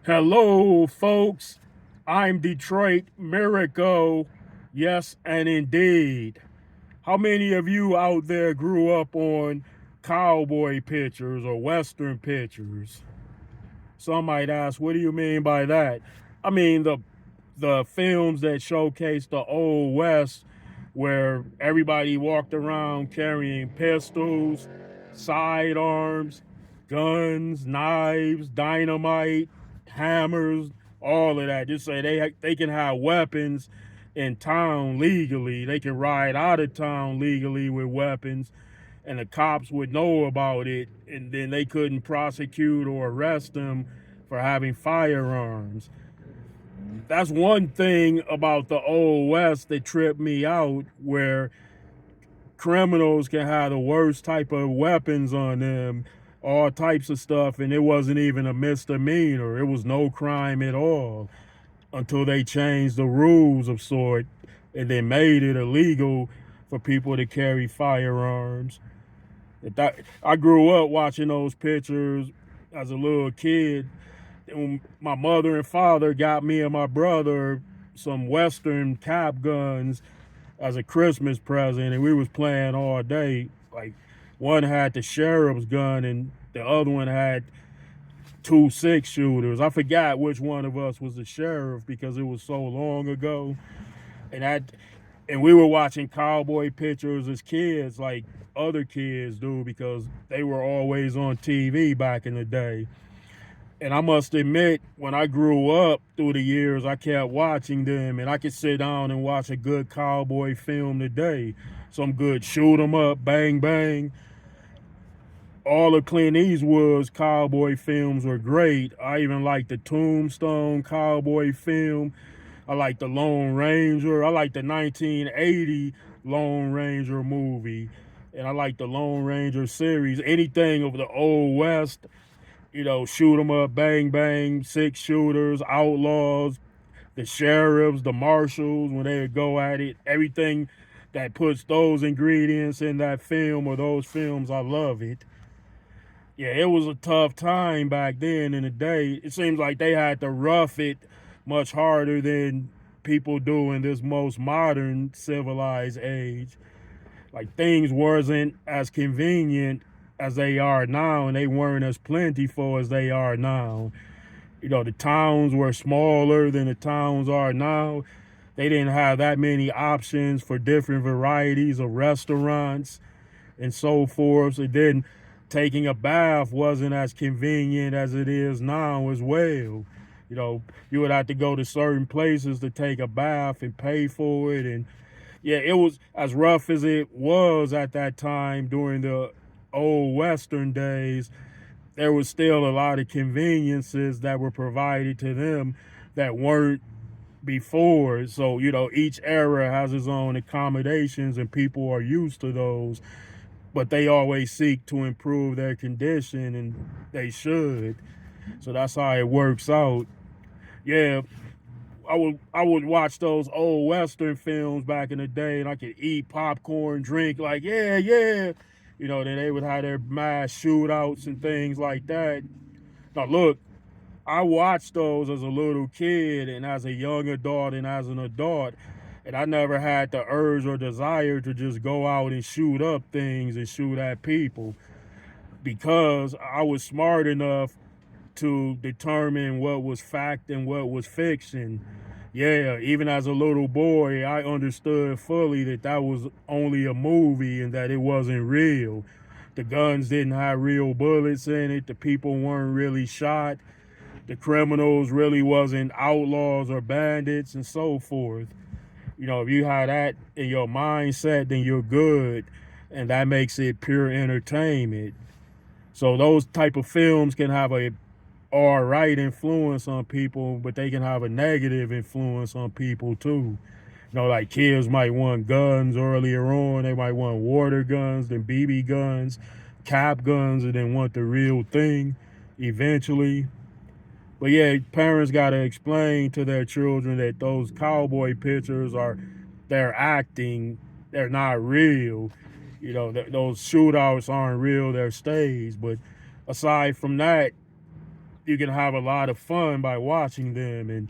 Hello, folks. I'm Detroit Miracle. Yes, and indeed. How many of you out there grew up on cowboy pictures or western pictures? Some might ask, what do you mean by that? I mean the films that showcase the old west where everybody walked around carrying pistols, sidearms, guns, knives, dynamite, hammers, all of that. Just say they can have weapons in town legally. They can ride out of town legally with weapons, and the cops would know about it, and then they couldn't prosecute or arrest them for having firearms. That's one thing about the old west that tripped me out, where criminals can have the worst type of weapons on them, all types of stuff, and it wasn't even a misdemeanor. It was no crime at all until they changed the rules of sort and then made it illegal for people to carry firearms. I grew up watching those pictures as a little kid. And my mother and father got me and my brother some Western cap guns as a Christmas present, and we was playing all day. Like, one had the sheriff's gun, and the other one had two six shooters. I forgot which one of us was the sheriff because it was so long ago. And we were watching cowboy pictures as kids, like other kids do, because they were always on TV back in the day. And I must admit, when I grew up through the years, I kept watching them, and I could sit down and watch a good cowboy film today. Some good shoot 'em up, bang bang. All of Clint Eastwood's cowboy films were great. I even like the Tombstone cowboy film. I like the Lone Ranger. I like the 1980 Lone Ranger movie. And I like the Lone Ranger series. Anything of the Old West, shoot 'em up, bang bang, six shooters, outlaws, the sheriffs, the marshals, when they would go at it, everything that puts those ingredients in that film or those films, I love it. Yeah, it was a tough time back then in the day. It seems like they had to rough it much harder than people do in this most modern civilized age. Like, things wasn't as convenient as they are now, and they weren't as plentiful as they are now. The towns were smaller than the towns are now. They didn't have that many options for different varieties of restaurants and so forth. So then taking a bath wasn't as convenient as it is now as well. You would have to go to certain places to take a bath and pay for it. And yeah, it was as rough as it was at that time during the old Western days. There was still a lot of conveniences that were provided to them that weren't before. So, each era has its own accommodations and people are used to those, but they always seek to improve their condition, and they should. So that's how it works out. Yeah, I would watch those old Western films back in the day, and I could eat popcorn, drink like, yeah, yeah. Then they would have their mass shootouts and things like that. Now look, I watched those as a little kid and as a young adult and as an adult, and I never had the urge or desire to just go out and shoot up things and shoot at people, because I was smart enough to determine what was fact and what was fiction. Yeah, even as a little boy, I understood fully that that was only a movie and that it wasn't real. The guns didn't have real bullets in it. The people weren't really shot. The criminals really wasn't outlaws or bandits and so forth. If you have that in your mindset, then you're good, and that makes it pure entertainment. So those type of films can have a all right influence on people, but they can have a negative influence on people too. Like, kids might want guns earlier on. They might want water guns, then BB guns, cap guns, and then want the real thing eventually. But yeah, parents got to explain to their children that those cowboy pictures they're acting, they're not real. Those shootouts aren't real, they're staged. But aside from that, you can have a lot of fun by watching them, and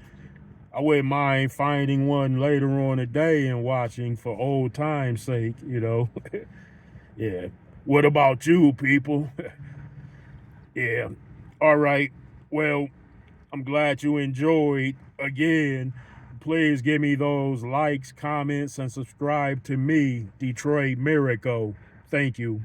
I wouldn't mind finding one later on today and watching for old time's sake, you know. Yeah. What about you, people? Yeah. All right. Well, I'm glad you enjoyed. Again, please give me those likes, comments, and subscribe to me, Detroit Miracle. Thank you.